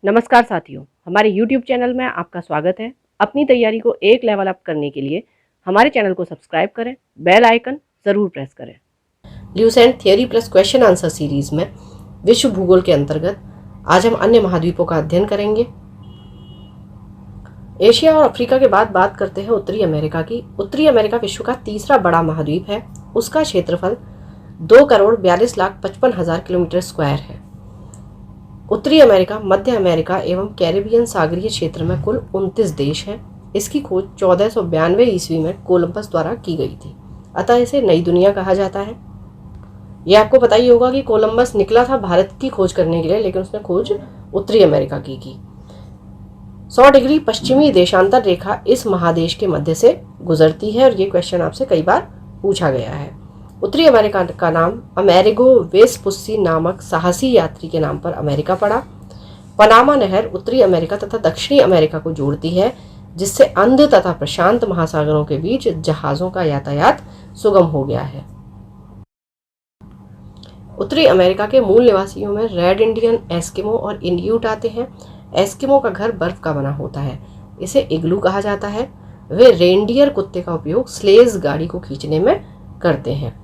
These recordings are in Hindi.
नमस्कार साथियों, हमारे YouTube चैनल में आपका स्वागत है। अपनी तैयारी को एक लेवल अप करने के लिए हमारे चैनल को सब्सक्राइब करें, बेल आइकन ज़रूर प्रेस करें। Lucent theory plus question answer series में विश्व भूगोल के अंतर्गत आज हम अन्य महाद्वीपों का अध्ययन करेंगे। एशिया और अफ्रीका के बाद बात करते हैं उत्तरी अमेरिका की। उत्तरी अमेरिका विश्व का तीसरा बड़ा महाद्वीप है। उसका क्षेत्रफल 2,42,55,000 किलोमीटर स्क्वायर है। उत्तरी अमेरिका, मध्य अमेरिका एवं कैरिबियन सागरीय क्षेत्र में कुल 29 देश हैं। इसकी खोज 1492 ईस्वी में कोलंबस द्वारा की गई थी, अतः इसे नई दुनिया कहा जाता है। यह आपको पता ही होगा कि कोलंबस निकला था भारत की खोज करने के लिए, लेकिन उसने खोज उत्तरी अमेरिका की 100 डिग्री पश्चिमी देशांतर रेखा इस महादेश के मध्य से गुजरती है और ये क्वेश्चन आपसे कई बार पूछा गया है। उत्तरी अमेरिका का नाम अमेरिगो वेस्पुस्सी नामक साहसी यात्री के नाम पर अमेरिका पड़ा। पनामा नहर उत्तरी अमेरिका तथा दक्षिणी अमेरिका को जोड़ती है, जिससे अंध तथा प्रशांत महासागरों के बीच जहाजों का यातायात सुगम हो गया है। उत्तरी अमेरिका के मूल निवासियों में रेड इंडियन, एस्किमो और इन्यूट आते हैं। एस्किमो का घर बर्फ का बना होता है, इसे इग्लू कहा जाता है। वे रेंडियर कुत्ते का उपयोग स्लेज गाड़ी को खींचने में करते हैं।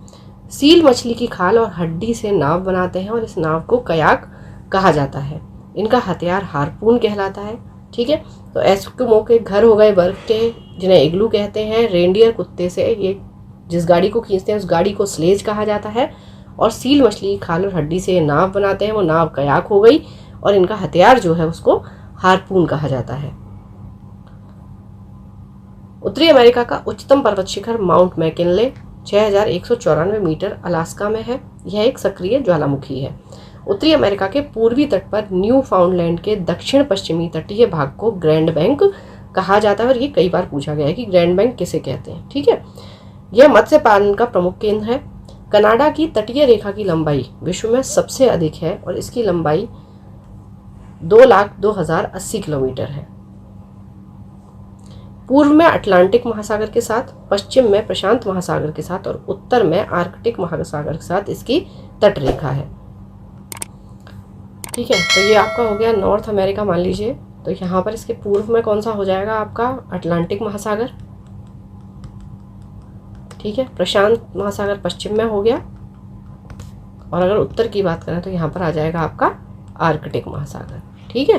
सील मछली की खाल और हड्डी से नाव बनाते हैं और इस नाव को कयाक कहा जाता है। इनका हथियार हारपून कहलाता है। ठीक है, तो एस्किमो के घर हो गए बर्फ के, जिन्हें इग्लू कहते हैं। रेंडियर कुत्ते से ये जिस गाड़ी को खींचते हैं उस गाड़ी को स्लेज कहा जाता है। और सील मछली की खाल और हड्डी से नाव बनाते हैं, वो नाव कयाक हो गई। और इनका हथियार जो है उसको हारपून कहा जाता है। उत्तरी अमेरिका का उच्चतम पर्वत शिखर माउंट मैकिनले 6,194 मीटर अलास्का में है। यह एक सक्रिय ज्वालामुखी है। उत्तरी अमेरिका के पूर्वी तट पर न्यू फाउंडलैंड के दक्षिण पश्चिमी तटीय भाग को ग्रैंड बैंक कहा जाता है और ये कई बार पूछा गया है कि ग्रैंड बैंक किसे कहते हैं। ठीक है, यह मत्स्य पालन का प्रमुख केंद्र है। कनाडा की तटीय रेखा की लंबाई विश्व में सबसे अधिक है और इसकी लंबाई 2,02,080 किलोमीटर है। पूर्व में अटलांटिक महासागर के साथ, पश्चिम में प्रशांत महासागर के साथ और उत्तर में आर्कटिक महासागर के साथ इसकी तट रेखा है। ठीक है, तो ये आपका हो गया नॉर्थ अमेरिका मान लीजिए। तो यहाँ पर इसके पूर्व में कौन सा हो जाएगा आपका अटलांटिक महासागर। ठीक है, प्रशांत महासागर पश्चिम में हो गया। और अगर उत्तर की बात करें तो यहाँ पर आ जाएगा आपका आर्कटिक महासागर। ठीक है,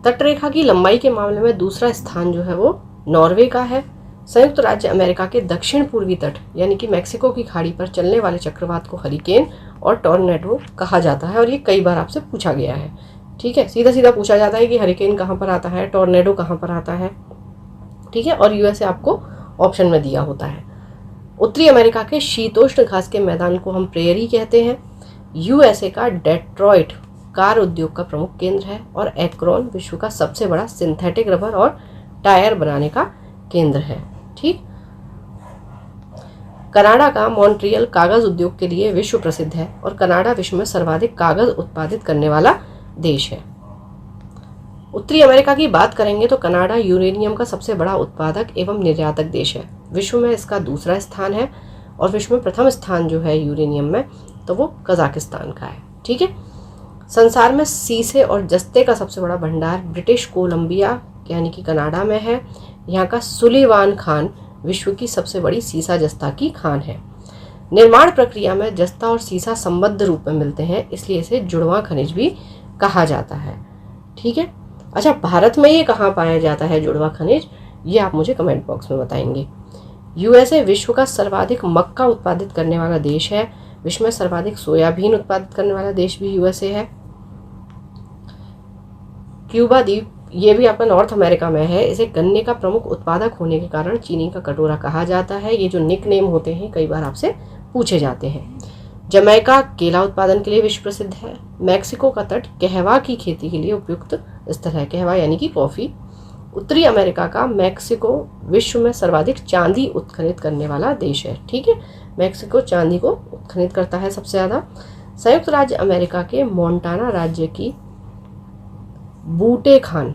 तटरेखा की लंबाई के मामले में दूसरा स्थान जो है वो नॉर्वे का है। संयुक्त राज्य अमेरिका के दक्षिण पूर्वी तट यानी कि मैक्सिको की खाड़ी पर चलने वाले चक्रवात को हरिकेन और टॉर्नेडो कहा जाता है और ये कई बार आपसे पूछा गया है। ठीक है, सीधा सीधा पूछा जाता है कि हरिकेन कहाँ पर आता है, टॉर्नेडो कहाँ पर आता है। ठीक है, और यूएसए आपको ऑप्शन में दिया होता है। उत्तरी अमेरिका के शीतोष्ण घास के मैदान को हम प्रेयरी कहते हैं। यूएसए का डेट्रॉइट कार उद्योग का प्रमुख केंद्र है और एक्रोन विश्व का सबसे बड़ा सिंथेटिक रबर और टायर बनाने का केंद्र है। ठीक, कनाडा का मॉन्ट्रियल कागज उद्योग के लिए विश्व प्रसिद्ध है और कनाडा विश्व में सर्वाधिक कागज उत्पादित करने वाला देश है। उत्तरी अमेरिका की बात करेंगे तो कनाडा यूरेनियम का सबसे बड़ा उत्पादक एवं निर्यातक देश है। विश्व में इसका दूसरा स्थान है और विश्व में प्रथम स्थान जो है यूरेनियम में तो वो कजाकिस्तान का है। ठीक है, संसार में सीसे और जस्ते का सबसे बड़ा भंडार ब्रिटिश कोलंबिया यानी कि कनाडा में है। यहाँ का सुलिवान खान विश्व की सबसे बड़ी सीसा जस्ता की खान है। निर्माण प्रक्रिया में जस्ता और सीसा संबद्ध रूप में मिलते हैं, इसलिए इसे जुड़वां खनिज भी कहा जाता है। ठीक है, अच्छा भारत में ये कहाँ पाया जाता है जुड़वां खनिज, ये आप मुझे कमेंट बॉक्स में बताएंगे। यूएसए विश्व का सर्वाधिक मक्का उत्पादित करने वाला देश है। विश्व में सर्वाधिक सोयाबीन उत्पादित करने वाला देश भी यूएसए है। क्यूबा द्वीप ये भी आपका नॉर्थ अमेरिका में है। इसे गन्ने का प्रमुख उत्पादक होने के कारण चीनी का कटोरा कहा जाता है। ये जो निक नेम होते हैं कई बार आपसे पूछे जाते हैं। जमैका केला उत्पादन के लिए विश्व प्रसिद्ध है। मैक्सिको का तट कहवा की खेती के लिए उपयुक्त स्थल है। कहवा यानी कि कॉफी। उत्तरी अमेरिका का मैक्सिको विश्व में सर्वाधिक चांदी उत्खनित करने वाला देश है। ठीक है, मैक्सिको चांदी को उत्खनित करता है सबसे ज़्यादा। संयुक्त राज्य अमेरिका के मोंटाना राज्य की बूटे खान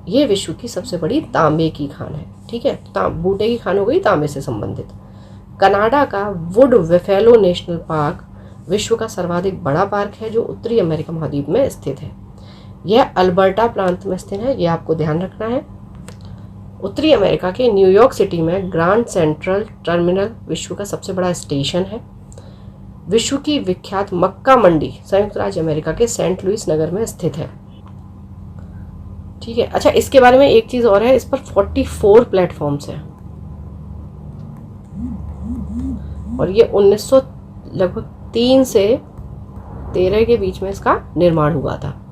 ये विश्व की सबसे बड़ी तांबे की खान है। ठीक है, बूटे की खान हो गई तांबे से संबंधित। कनाडा का वुड वेफेलो नेशनल पार्क विश्व का सर्वाधिक बड़ा पार्क है जो उत्तरी अमेरिका महाद्वीप में स्थित है। यह अल्बर्टा प्रांत में स्थित है, यह आपको ध्यान रखना है। उत्तरी अमेरिका के न्यूयॉर्क सिटी में ग्रांड सेंट्रल टर्मिनल विश्व का सबसे बड़ा स्टेशन है। विश्व की विख्यात मक्का मंडी संयुक्त राज्य अमेरिका के सेंट लुइस नगर में स्थित है। ठीक है, अच्छा इसके बारे में एक चीज और है, इस पर 44 प्लेटफॉर्म्स हैं और ये 1903 से 13 के बीच में इसका निर्माण हुआ था।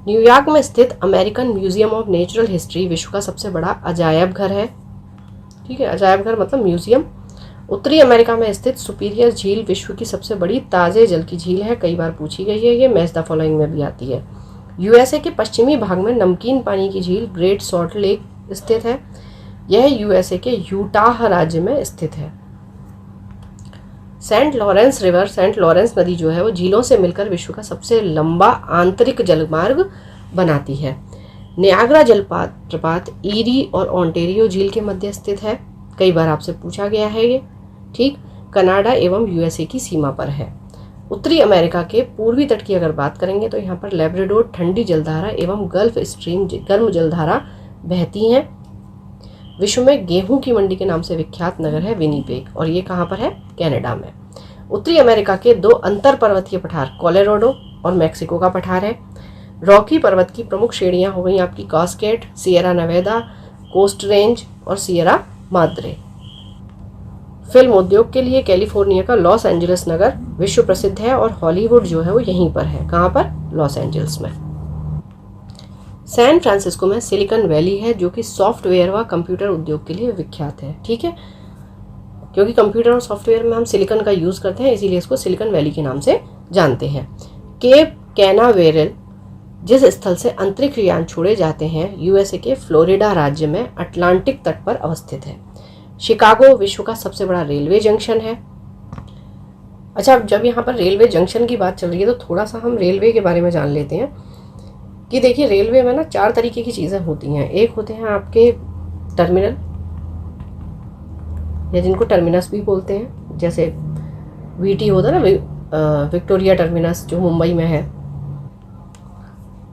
न्यूयॉर्क में स्थित American museum of natural history विश्व का सबसे बड़ा अजायब घर है। ठीक है, अजायब घर मतलब म्यूजियम। उत्तरी अमेरिका में स्थित सुपीरियर झील विश्व की सबसे बड़ी ताजे जल की झील है, कई बार पूछी गई है, ये मैच द फॉलोइंग में भी आती है। यूएसए के पश्चिमी भाग में नमकीन पानी की झील ग्रेट सॉल्ट लेक स्थित है, यह यूएसए के यूटाह राज्य में स्थित है। Saint Lawrence river, Saint Lawrence नदी जो है वो झीलों से मिलकर विश्व का सबसे लंबा आंतरिक जलमार्ग बनाती है। नियाग्रा जलप्रपात ईरी और ओंटारियो झील के मध्य स्थित है, कई बार आपसे पूछा गया है ये। ठीक, कनाडा एवं यूएसए की सीमा पर है। उत्तरी अमेरिका के पूर्वी तट की अगर बात करेंगे तो यहाँ पर लेब्राडोर ठंडी जलधारा एवं गल्फ स्ट्रीम गर्म जलधारा बहती हैं। विश्व में गेहूं की मंडी के नाम से विख्यात नगर है विनीपेग और ये कहाँ पर है? कनाडा में। उत्तरी अमेरिका के 2 अंतर पर्वतीय पठार कोलोराडो और मैक्सिको का पठार है। रॉकी पर्वत की प्रमुख श्रेणियां हो गई आपकी Cascade, Sierra Nevada, Coast Range और सियरा माद्रे। फिल्म उद्योग के लिए कैलिफोर्निया का लॉस एंजलिस नगर विश्व प्रसिद्ध है और हॉलीवुड जो है वो यहीं पर है। कहाँ पर? लॉस एंजलिस में। सैन फ्रांसिस्को में सिलिकॉन वैली है जो कि सॉफ्टवेयर व कंप्यूटर उद्योग के लिए विख्यात है। ठीक है, क्योंकि कंप्यूटर और सॉफ्टवेयर में हम सिलिकॉन का यूज करते हैं इसीलिए इसको सिलिकॉन वैली के नाम से जानते हैं। केप कैनावेरल जिस स्थल से अंतरिक्ष यान छोड़े जाते हैं यूएसए के फ्लोरिडा राज्य में अटलांटिक तट पर अवस्थित है। शिकागो विश्व का सबसे बड़ा रेलवे जंक्शन है। अच्छा, जब यहाँ पर रेलवे जंक्शन की बात चल रही है तो थोड़ा सा हम रेलवे के बारे में जान लेते हैं कि देखिए रेलवे में ना 4 तरीके की चीज़ें होती हैं। एक होते हैं आपके टर्मिनल या जिनको टर्मिनस भी बोलते हैं, जैसे वीटी होता है ना, विक्टोरिया टर्मिनस जो मुंबई में है।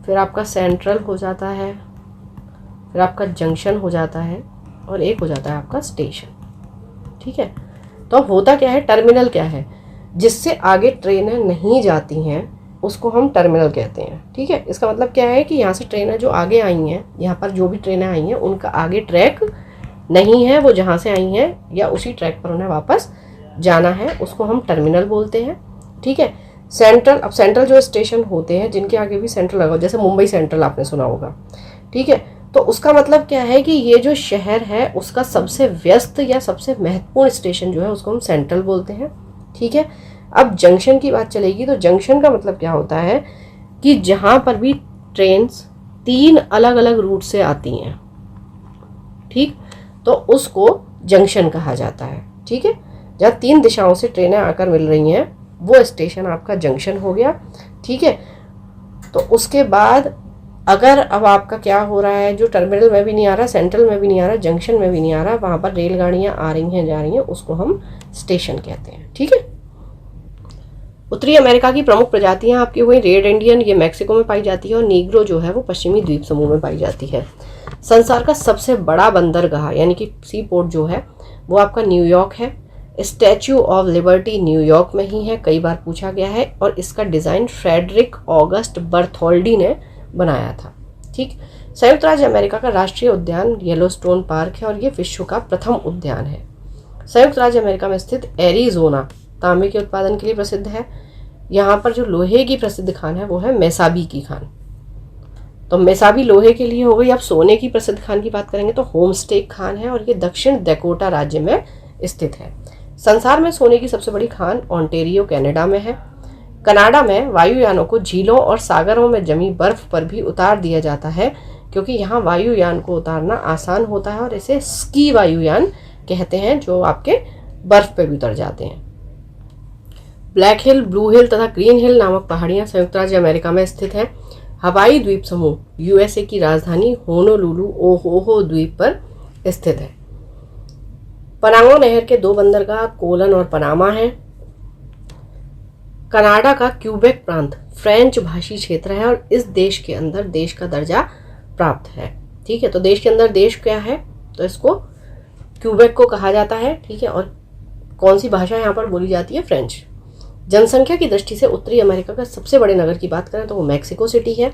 फिर आपका सेंट्रल हो जाता है, फिर आपका जंक्शन हो जाता है और एक हो जाता है आपका स्टेशन। ठीक है, तो अब होता क्या है, टर्मिनल क्या है? जिससे आगे ट्रेनें नहीं जाती हैं उसको हम टर्मिनल कहते हैं। ठीक है, इसका मतलब क्या है कि यहाँ से ट्रेनें जो आगे आई हैं, यहाँ पर जो भी ट्रेनें आई हैं उनका आगे ट्रैक नहीं है, वो जहाँ से आई हैं या उसी ट्रैक पर उन्हें वापस जाना है, उसको हम टर्मिनल बोलते हैं। ठीक है, सेंट्रल, अब सेंट्रल जो स्टेशन होते हैं जिनके आगे भी सेंट्रल लगा, जैसे मुंबई सेंट्रल आपने सुना होगा। ठीक है, तो उसका मतलब क्या है कि ये जो शहर है उसका सबसे व्यस्त या सबसे महत्वपूर्ण स्टेशन जो है उसको हम सेंट्रल बोलते हैं। ठीक है, अब जंक्शन की बात चलेगी तो जंक्शन का मतलब क्या होता है कि जहाँ पर भी ट्रेन्स 3 अलग अलग रूट से आती हैं, ठीक, तो उसको जंक्शन कहा जाता है। ठीक है, जहाँ 3 दिशाओं से ट्रेनें आकर मिल रही हैं वो स्टेशन आपका जंक्शन हो गया। ठीक है, तो उसके बाद अगर अब आपका क्या हो रहा है, जो टर्मिनल में भी नहीं आ रहा, सेंट्रल में भी नहीं आ रहा, जंक्शन में भी नहीं आ रहा, वहाँ पर रेलगाड़ियाँ आ रही हैं जा रही हैं, उसको हम स्टेशन कहते हैं। ठीक है, उत्तरी अमेरिका की प्रमुख प्रजातियां आपकी हुई रेड इंडियन, ये मैक्सिको में पाई जाती है, और नीग्रो जो है वो पश्चिमी द्वीप समूह में पाई जाती है। संसार का सबसे बड़ा बंदरगाह यानी कि सी पोर्ट जो है वो आपका न्यूयॉर्क है। स्टैच्यू ऑफ लिबर्टी न्यूयॉर्क में ही है, कई बार पूछा गया है, और इसका डिज़ाइन फ्रेडरिक ऑगस्ट बर्थोल्डी ने बनाया था। ठीक, संयुक्त राज्य अमेरिका का राष्ट्रीय उद्यान येलोस्टोन पार्क है और ये विश्व का प्रथम उद्यान है। संयुक्त राज्य अमेरिका में स्थित एरिजोना तांबे के उत्पादन के लिए प्रसिद्ध है। यहाँ पर जो लोहे की प्रसिद्ध खान है वो है मेसाबी की खान। तो मेसाबी लोहे के लिए हो गई। अब सोने की प्रसिद्ध खान की बात करेंगे तो होमस्टेक खान है और ये दक्षिण डकोटा राज्य में स्थित है। संसार में सोने की सबसे बड़ी खान ओंटारियो कनाडा में है। कनाडा में वायुयानों को झीलों और सागरों में जमी बर्फ पर भी उतार दिया जाता है क्योंकि यहाँ वायुयान को उतारना आसान होता है और इसे स्की वायुयान कहते हैं, जो आपके बर्फ पे भी उतर जाते हैं। ब्लैक हिल, ब्लू हिल तथा ग्रीन हिल नामक पहाड़ियाँ संयुक्त राज्य अमेरिका में स्थित हैं। हवाई द्वीप समूह यूएसए की राजधानी होनोलुलु ओहोहो द्वीप पर स्थित है। पनामा नहर के 2 बंदरगाह कोलन और पनामा हैं। कनाडा का क्यूबेक प्रांत फ्रेंच भाषी क्षेत्र है और इस देश के अंदर देश का दर्जा प्राप्त है। ठीक है, तो देश के अंदर देश क्या है, तो इसको क्यूबेक को कहा जाता है। ठीक है, और कौन सी भाषा यहाँ पर बोली जाती है, फ्रेंच। जनसंख्या की दृष्टि से उत्तरी अमेरिका का सबसे बड़े नगर की बात करें तो वो मैक्सिको सिटी है।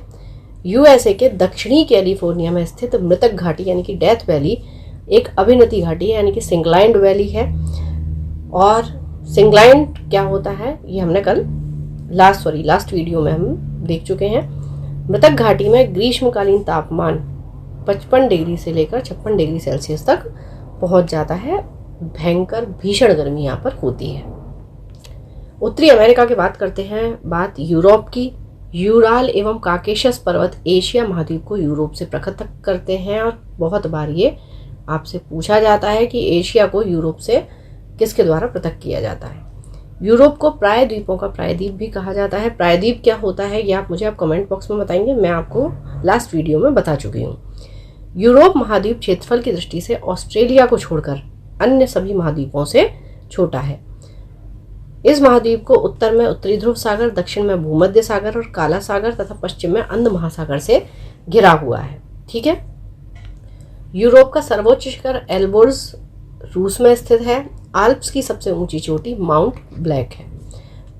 यूएसए के दक्षिणी कैलिफोर्निया में स्थित मृतक घाटी यानी कि डेथ वैली एक अभिनति घाटी है यानी कि सिंगलाइंड वैली है। और सिंगलाइंड क्या होता है ये हमने कल लास्ट वीडियो में हम देख चुके हैं। मृतक घाटी में ग्रीष्मकालीन तापमान 55 डिग्री से लेकर 56 डिग्री सेल्सियस तक पहुंच जाता है। भयंकर भीषण गर्मी यहाँ पर होती है। उत्तरी अमेरिका की बात करते हैं, बात यूरोप की। यूराल एवं काकेशस पर्वत एशिया महाद्वीप को यूरोप से पृथक करते हैं और बहुत बार ये आपसे पूछा जाता है कि एशिया को यूरोप से किसके द्वारा पृथक किया जाता है। यूरोप को प्रायद्वीपों का प्रायद्वीप भी कहा जाता है। प्रायद्वीप क्या होता है ये आप मुझे कमेंट बॉक्स में बताएंगे, मैं आपको लास्ट वीडियो में बता चुकी हूँ। यूरोप महाद्वीप क्षेत्रफल की दृष्टि से ऑस्ट्रेलिया को छोड़कर अन्य सभी महाद्वीपों से छोटा है। इस महाद्वीप को उत्तर में उत्तरी ध्रुव सागर, दक्षिण में भूमध्य सागर और काला सागर तथा पश्चिम में अंध महासागर से घिरा हुआ है। ठीक है, यूरोप का सर्वोच्च शिखर एल्बर्ज रूस में स्थित है। आल्प्स की सबसे ऊंची चोटी माउंट ब्लैक है,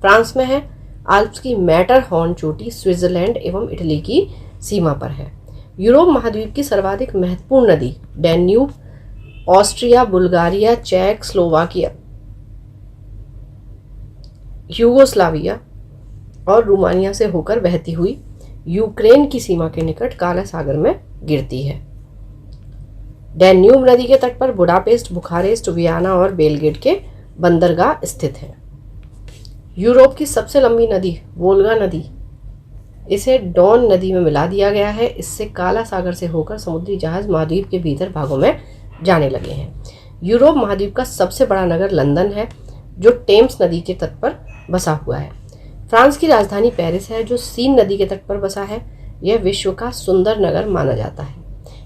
फ्रांस में है। आल्प्स की मैटरहॉर्न चोटी स्विट्जरलैंड एवं इटली की सीमा पर है। यूरोप महाद्वीप की सर्वाधिक महत्वपूर्ण नदी डैन्यूब ऑस्ट्रिया, बुल्गारिया, चेक, स्लोवाकिया, यूगोस्लाविया और रोमानिया से होकर बहती हुई यूक्रेन की सीमा के निकट काला सागर में गिरती है। डैन्यूब नदी के तट पर बुडापेस्ट, बुखारेस्ट, वियना और बेलग्रेड के बंदरगाह स्थित हैं। यूरोप की सबसे लंबी नदी वोल्गा नदी, इसे डॉन नदी में मिला दिया गया है। इससे काला सागर से होकर समुद्री जहाज महाद्वीप के भीतर भागों में जाने लगे हैं। यूरोप महाद्वीप का सबसे बड़ा नगर लंदन है जो टेम्स नदी के तट पर बसा हुआ है। फ्रांस की राजधानी पेरिस है जो सीन नदी के तट पर बसा है। यह विश्व का सुंदर नगर माना जाता है।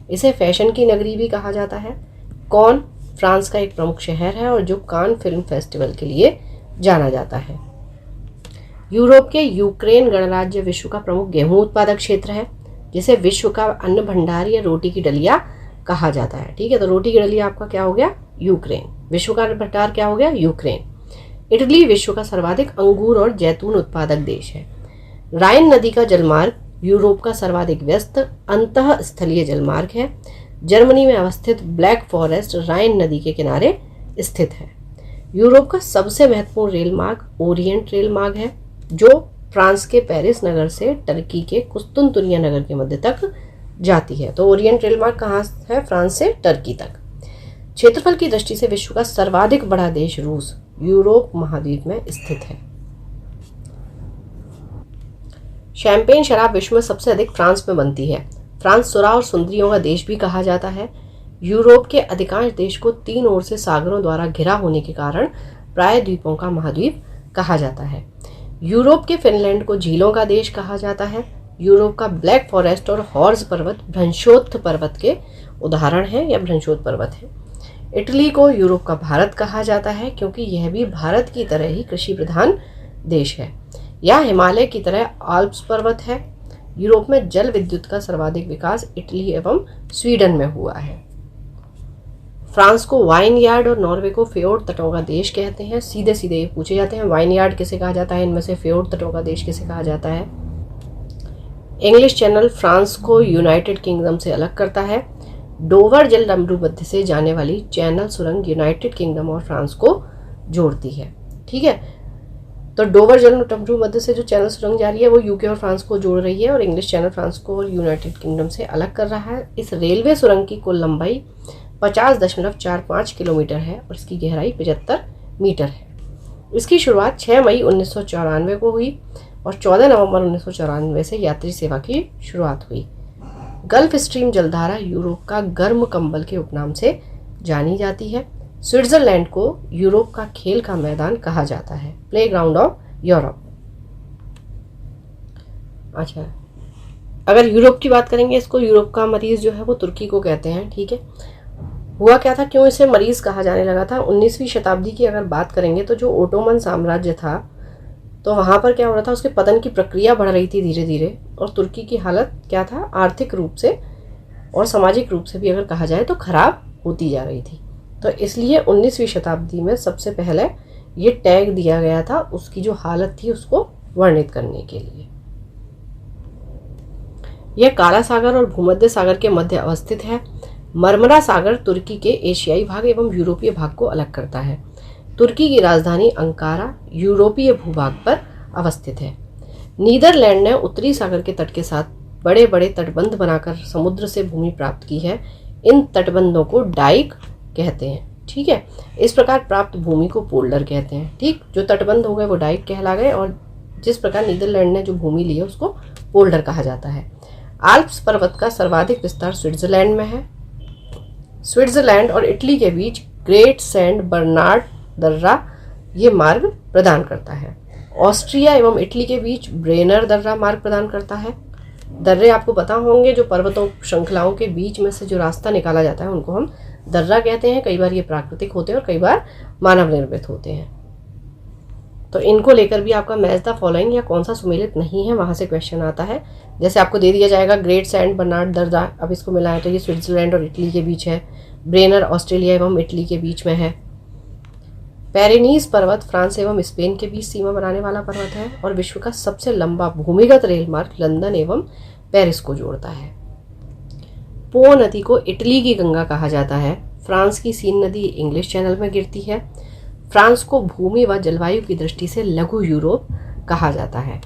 इसे फैशन की नगरी भी कहा जाता है। कॉन फ्रांस का एक प्रमुख शहर है और जो कान फिल्म फेस्टिवल के लिए जाना जाता है। यूरोप के यूक्रेन गणराज्य विश्व का प्रमुख गेहूं उत्पादक क्षेत्र है जिसे विश्व का अन्न भंडार या रोटी की डलिया कहा जाता है। ठीक है, तो रोटी की डलिया आपका क्या हो गया, यूक्रेन। विश्व का भंडार क्या हो गया, यूक्रेन। इटली विश्व का सर्वाधिक अंगूर और जैतून उत्पादक देश है। राइन नदी का जलमार्ग यूरोप का सर्वाधिक व्यस्त अंतः स्थलीय जलमार्ग है। जर्मनी में अवस्थित ब्लैक फॉरेस्ट राइन नदी के किनारे स्थित है। यूरोप का सबसे महत्वपूर्ण रेल मार्ग ओरिएंट रेल मार्ग है जो फ्रांस के पेरिस नगर से टर्की के कुस्तुनतुनिया नगर के मध्य तक जाती है। तो ओरिएंट रेल मार्ग कहाँ है, फ्रांस से टर्की तक। क्षेत्रफल की दृष्टि से विश्व का सर्वाधिक बड़ा देश रूस यूरोप महाद्वीप में स्थित है। शैंपेन शराब विश्व में सबसे अधिक फ्रांस में बनती है। फ्रांस सुरा और सुंदरियों का देश भी कहा जाता है। यूरोप के अधिकांश देश को तीन ओर से सागरों द्वारा घिरा होने के कारण प्रायद्वीपों का महाद्वीप कहा जाता है। यूरोप के फिनलैंड को झीलों का देश कहा जाता है। यूरोप का ब्लैक फॉरेस्ट और हॉर्स पर्वत भ्रंशोत्थ पर्वत के उदाहरण हैं या भ्रंशोत्थ पर्वत है। इटली को यूरोप का भारत कहा जाता है क्योंकि यह भी भारत की तरह ही कृषि प्रधान देश है। यह हिमालय की तरह आल्प्स पर्वत है। यूरोप में जल विद्युत का सर्वाधिक विकास इटली एवं स्वीडन में हुआ है। फ्रांस को वाइन यार्ड और नॉर्वे को फ्योर्ड तटों का देश कहते हैं। सीधे सीधे ये पूछे जाते हैं, वाइन यार्ड किसे कहा जाता है, इनमें से फ्योर्ड तटों का देश किसे कहा जाता है। इंग्लिश चैनल फ्रांस को यूनाइटेड किंगडम से अलग करता है। डोवर जल डमरू मध्य से जाने वाली चैनल सुरंग यूनाइटेड किंगडम और फ्रांस को जोड़ती है। ठीक है, तो डोवर जल डमरू मध्य से जो चैनल सुरंग जा रही है वो यूके और फ्रांस को जोड़ रही है और इंग्लिश चैनल फ्रांस को और यूनाइटेड किंगडम से अलग कर रहा है। इस रेलवे सुरंग की कुल लंबाई 50.45 किलोमीटर है और इसकी गहराई 75 मीटर है। इसकी शुरुआत 6 मई 1994 को हुई और 14 नवंबर 1994 से यात्री सेवा की शुरुआत हुई। गल्फ स्ट्रीम जलधारा यूरोप का गर्म कंबल के उपनाम से जानी जाती है। स्विट्जरलैंड को यूरोप का खेल का मैदान कहा जाता है, प्लेग्राउंड ऑफ यूरोप। अच्छा, अगर यूरोप की बात करेंगे, इसको यूरोप का मरीज जो है वो तुर्की को कहते हैं। ठीक है, हुआ क्या था, क्यों इसे मरीज कहा जाने लगा था। 19वीं शताब्दी की अगर बात करेंगे तो जो ओटोमन साम्राज्य था तो वहाँ पर क्या हो रहा था, उसके पतन की प्रक्रिया बढ़ रही थी धीरे धीरे, और तुर्की की हालत क्या था, आर्थिक रूप से और सामाजिक रूप से भी अगर कहा जाए तो खराब होती जा रही थी। तो इसलिए 19वीं शताब्दी में सबसे पहले ये टैग दिया गया था उसकी जो हालत थी उसको वर्णित करने के लिए। यह काला सागर और भूमध्य सागर के मध्य अवस्थित है। मरमरा सागर तुर्की के एशियाई भाग एवं यूरोपीय भाग को अलग करता है। तुर्की की राजधानी अंकारा यूरोपीय भूभाग पर अवस्थित है। नीदरलैंड ने उत्तरी सागर के तट के साथ बड़े बड़े तटबंध बनाकर समुद्र से भूमि प्राप्त की है। इन तटबंधों को डाइक कहते हैं। ठीक है, इस प्रकार प्राप्त भूमि को पोल्डर कहते हैं। ठीक, जो तटबंध हो गए वो डाइक कहला गए, और जिस प्रकार नीदरलैंड ने जो भूमि ली है उसको पोल्डर कहा जाता है। आल्प्स पर्वत का सर्वाधिक विस्तार स्विट्जरलैंड में है। स्विट्जरलैंड और इटली के बीच ग्रेट सेंट बर्नार्ड दर्रा ये मार्ग प्रदान करता है। ऑस्ट्रिया एवं इटली के बीच ब्रेनर दर्रा मार्ग प्रदान करता है। दर्रे आपको पता होंगे, जो पर्वतों श्रृंखलाओं के बीच में से जो रास्ता निकाला जाता है उनको हम दर्रा कहते हैं। कई बार ये प्राकृतिक होते हैं और कई बार मानव निर्मित होते हैं। तो इनको लेकर भी आपका मैच द फॉलोइंग या कौन सा सुमेलित नहीं है वहां से क्वेश्चन आता है। जैसे आपको दे दिया जाएगा ग्रेट सेंट बर्नार्ड दर्रा, अब इसको मिला है तो ये स्विट्जरलैंड और इटली के बीच है। ब्रेनर ऑस्ट्रेलिया एवं इटली के बीच में है। पेरिनीज पर्वत फ्रांस एवं स्पेन के बीच सीमा बनाने वाला पर्वत है, और विश्व का सबसे लंबा भूमिगत रेल मार्ग लंदन एवं पेरिस को जोड़ता है। पो नदी को इटली की गंगा कहा जाता है। फ्रांस की सीन नदी इंग्लिश चैनल में गिरती है। फ्रांस को भूमि व जलवायु की दृष्टि से लघु यूरोप कहा जाता है।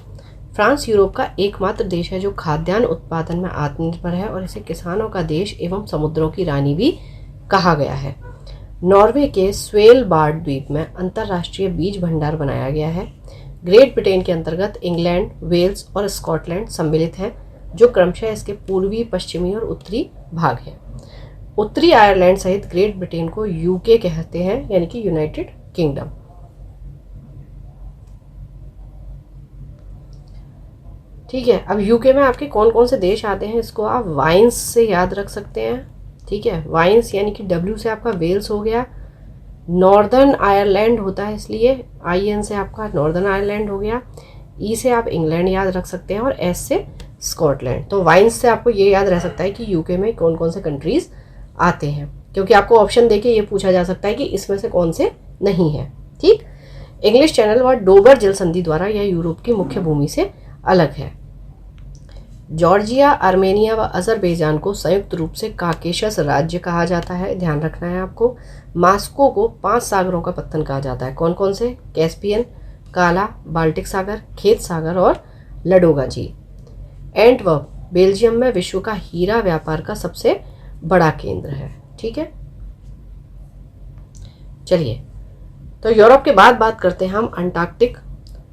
फ्रांस यूरोप का एकमात्र देश है जो खाद्यान्न उत्पादन में आत्मनिर्भर है, और इसे किसानों का देश एवं समुद्रों की रानी भी कहा गया है। नॉर्वे के स्वेलबार्ड द्वीप में अंतर्राष्ट्रीय बीज भंडार बनाया गया है। ग्रेट ब्रिटेन के अंतर्गत इंग्लैंड, वेल्स और स्कॉटलैंड सम्मिलित हैं, जो क्रमशः इसके पूर्वी, पश्चिमी और उत्तरी भाग हैं। उत्तरी आयरलैंड सहित ग्रेट ब्रिटेन को यूके कहते हैं, यानी कि यूनाइटेड किंगडम। ठीक है, अब यूके में आपके कौन कौन से देश आते हैं इसको आप वाइन्स से याद रख सकते हैं। ठीक है, वाइन्स यानी कि डब्ल्यू से आपका वेल्स हो गया। नॉर्दर्न आयरलैंड होता है इसलिए IN से आपका नॉर्दर्न आयरलैंड हो गया। ई से आप इंग्लैंड याद रख सकते हैं, और एस से स्कॉटलैंड। तो वाइन्स से आपको ये याद रह सकता है कि यूके में कौन कौन से कंट्रीज आते हैं, क्योंकि आपको ऑप्शन देके ये पूछा जा सकता है कि इसमें से कौन से नहीं है। ठीक, इंग्लिश चैनल व डोबर जल संधि द्वारा यह यूरोप की मुख्य भूमि से अलग है। जॉर्जिया, आर्मेनिया व अजरबैजान को संयुक्त रूप से काकेशस राज्य कहा जाता है, ध्यान रखना है आपको। मास्को को 5 सागरों का पत्तन कहा जाता है। कौन कौन से? कैस्पियन, काला, बाल्टिक सागर, खेत सागर और लडोगा झील। एंटवर्प बेल्जियम में विश्व का हीरा व्यापार का सबसे बड़ा केंद्र है। ठीक है, चलिए तो यूरोप के बाद बात करते हैं हम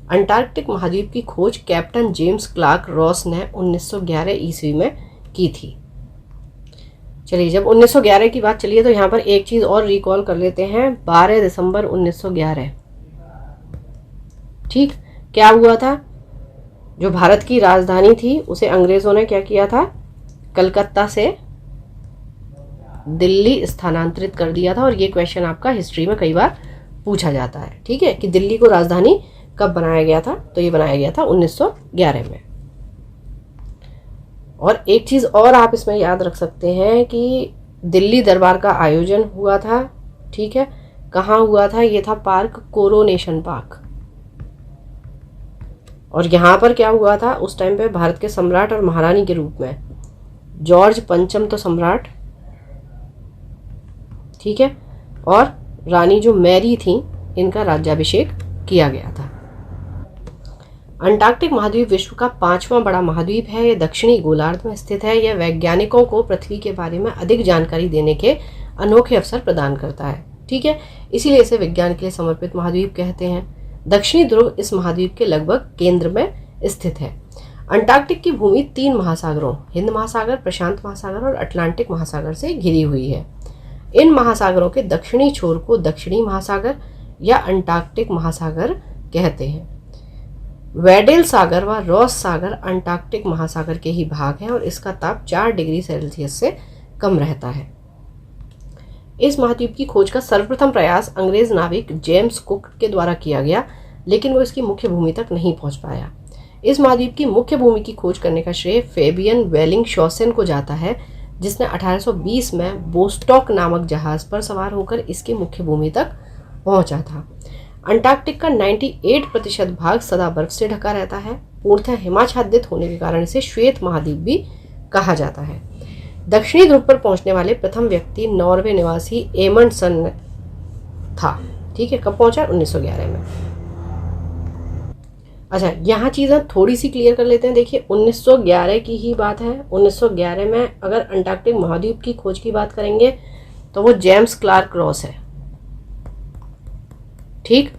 अंटार्कटिक महाद्वीप की खोज कैप्टन जेम्स क्लार्क रॉस ने 1911 ईस्वी में की थी। चलिए, जब 1911 की बात चलिए तो यहाँ पर एक चीज और रिकॉल कर लेते हैं। 12 दिसंबर 1911, ठीक, क्या हुआ था? जो भारत की राजधानी थी उसे अंग्रेजों ने क्या किया था? कलकत्ता से दिल्ली स्थानांतरित कर दिया था, और ये क्वेश्चन आपका हिस्ट्री में कई बार पूछा जाता है। ठीक है, कि दिल्ली को राजधानी कब बनाया गया था? तो ये बनाया गया था 1911 में। और एक चीज और आप इसमें याद रख सकते हैं कि दिल्ली दरबार का आयोजन हुआ था। ठीक है, कहाँ हुआ था? ये था पार्क कोरोनेशन पार्क। और यहाँ पर क्या हुआ था? उस टाइम पे भारत के सम्राट और महारानी के रूप में जॉर्ज पंचम तो सम्राट, ठीक है, और रानी जो मैरी थी इनका राज्याभिषेक किया गया था। अंटार्कटिक महाद्वीप विश्व का 5वां बड़ा महाद्वीप है। यह दक्षिणी गोलार्ध में स्थित है। यह वैज्ञानिकों को पृथ्वी के बारे में अधिक जानकारी देने के अनोखे अवसर प्रदान करता है। ठीक है, इसीलिए इसे विज्ञान के लिए समर्पित महाद्वीप कहते हैं। दक्षिणी ध्रुव इस महाद्वीप के लगभग केंद्र में स्थित है। अंटार्कटिक की भूमि 3 महासागरों हिंद महासागर, प्रशांत महासागर और अटलांटिक महासागर से घिरी हुई है। इन महासागरों के दक्षिणी छोर को दक्षिणी महासागर या अंटार्कटिक महासागर कहते हैं। वेडेल सागर व रॉस सागर अंटार्कटिक महासागर के ही भाग हैं, और इसका ताप 4 डिग्री सेल्सियस से कम रहता है। इस महाद्वीप की खोज का सर्वप्रथम प्रयास अंग्रेज नाविक जेम्स कुक के द्वारा किया गया। लेकिन वो इसकी मुख्य भूमि तक नहीं पहुंच पाया। इस महाद्वीप की मुख्य भूमि की खोज करने का श्रेय फेबियन वेलिंगशॉसेन को जाता है, जिसने 1820 में बोस्टॉक नामक जहाज पर सवार होकर इसकी मुख्य भूमि तक पहुंचा था। अंटार्कटिक का 98% भाग सदा बर्फ से ढका रहता है। पूर्णतः हिमाच्छादित होने के कारण इसे श्वेत महाद्वीप भी कहा जाता है। दक्षिणी ध्रुव पर पहुंचने वाले प्रथम व्यक्ति नॉर्वे निवासी एमंडसन था। ठीक है, कब पहुंचा? 1911 में। अच्छा, यहाँ चीज़ें थोड़ी सी क्लियर कर लेते हैं। देखिए, 1911 की ही बात है। 1911 में अगर अंटार्कटिक महाद्वीप की खोज की बात करेंगे तो वो जेम्स क्लार्क रॉस है। ठीक,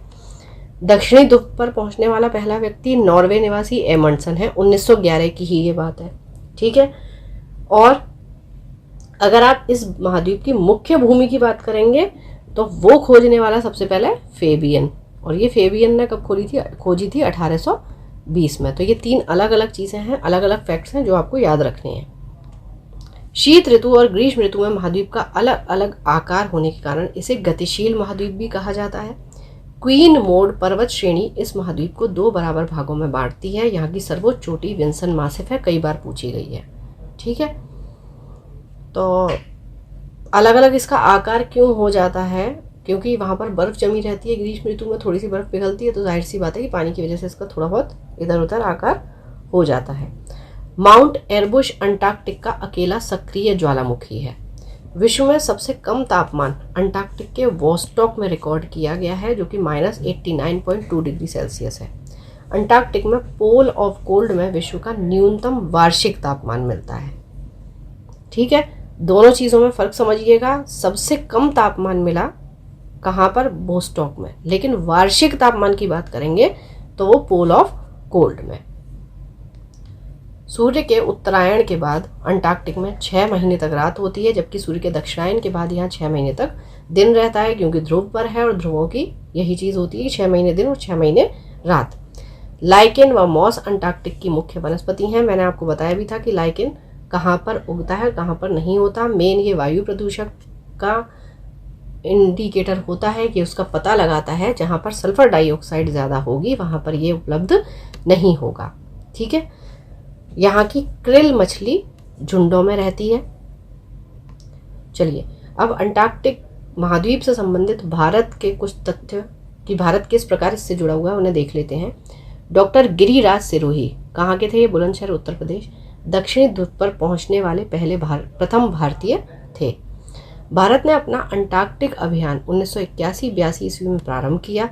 दक्षिणी ध्रुव पर पहुंचने वाला पहला व्यक्ति नॉर्वे निवासी एमंडसन है। 1911 की ही ये बात है। ठीक है, और अगर आप इस महाद्वीप की मुख्य भूमि की बात करेंगे तो वो खोजने वाला सबसे पहले फेबियन, और ये फेबियन ने कब खोजी थी 1820 में। तो ये 3 अलग अलग चीज़ें हैं, अलग अलग फैक्ट्स हैं जो आपको याद रखने हैं। शीत ऋतु और ग्रीष्म ऋतु में महाद्वीप का अलग अलग आकार होने के कारण इसे गतिशील महाद्वीप भी कहा जाता है। क्वीन मोड पर्वत श्रेणी इस महाद्वीप को 2 बराबर भागों में बांटती है। यहाँ की सर्वोच्च चोटी विंसन मासिफ है, कई बार पूछी गई है। ठीक है, तो अलग अलग इसका आकार क्यों हो जाता है? क्योंकि वहाँ पर बर्फ़ जमी रहती है। ग्रीष्म ऋतु में थोड़ी सी बर्फ़ पिघलती है, तो जाहिर सी बात है कि पानी की वजह से इसका थोड़ा बहुत इधर उधर आकार हो जाता है। माउंट एरबुश अंटार्कटिक का अकेला सक्रिय ज्वालामुखी है। विश्व में सबसे कम तापमान अंटार्कटिक के वोस्टॉक में रिकॉर्ड किया गया है, जो कि -89.2 डिग्री सेल्सियस है। अंटार्कटिक में पोल ऑफ कोल्ड में विश्व का न्यूनतम वार्षिक तापमान मिलता है। ठीक है, दोनों चीज़ों में फ़र्क समझिएगा। सबसे कम तापमान मिला कहाँ पर? बोस्टॉक में। लेकिन वार्षिक तापमान की बात करेंगे तो वो पोल ऑफ कोल्ड में। सूर्य के उत्तरायण के बाद अंटार्कटिक में 6 महीने तक रात होती है, जबकि सूर्य के दक्षिणायन के बाद यहाँ 6 महीने तक दिन रहता है, क्योंकि ध्रुव पर है और ध्रुवों की यही चीज़ होती है, 6 महीने दिन और 6 महीने रात। लाइकेन व मॉस अंटार्कटिक की मुख्य वनस्पति हैं। मैंने आपको बताया भी था कि लाइकेन कहाँ पर उगता है, कहाँ पर नहीं होता। मेन ये वायु प्रदूषक का इंडिकेटर होता है कि उसका पता लगाता है। जहाँ पर सल्फर डाइऑक्साइड ज़्यादा होगी वहाँ पर ये उपलब्ध नहीं होगा। ठीक है, यहाँ की क्रिल मछली झुंडों में रहती है। चलिए, अब अंटार्कटिक महाद्वीप से संबंधित भारत के कुछ तथ्य कि भारत किस प्रकार इससे जुड़ा हुआ है उन्हें देख लेते हैं। डॉक्टर गिरिराज सिरोही कहाँ के थे? ये बुलंदशहर उत्तर प्रदेश। दक्षिणी ध्रुव पर पहुंचने वाले प्रथम भारतीय थे। भारत ने अपना अंटार्कटिक अभियान 1981-82 ईस्वी में प्रारंभ किया।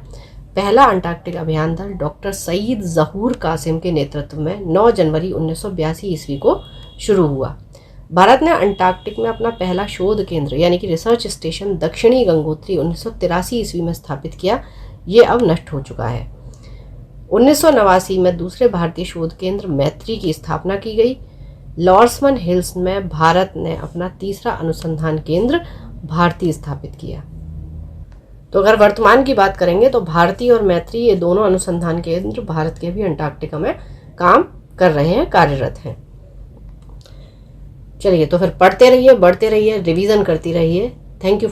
पहला अंटार्कटिक अभियान दल डॉक्टर सईद जहूर कासिम के नेतृत्व में 9 जनवरी 1982 ईस्वी को शुरू हुआ। भारत ने अंटार्कटिक में अपना पहला शोध केंद्र यानी कि रिसर्च स्टेशन दक्षिणी गंगोत्री 1983 ईस्वी में स्थापित किया। ये अब नष्ट हो चुका है। 1989 में दूसरे भारतीय शोध केंद्र मैत्री की स्थापना की गई। लॉर्समन हिल्स में भारत ने अपना तीसरा अनुसंधान केंद्र भारती स्थापित किया। तो अगर वर्तमान की बात करेंगे तो भारती और मैत्री ये दोनों अनुसंधान केंद्र भारत के भी अंटार्कटिका में काम कर रहे हैं, कार्यरत हैं। चलिए, तो फिर पढ़ते रहिए, बढ़ते रहिए, रिवीजन करती रहिए। Thank you.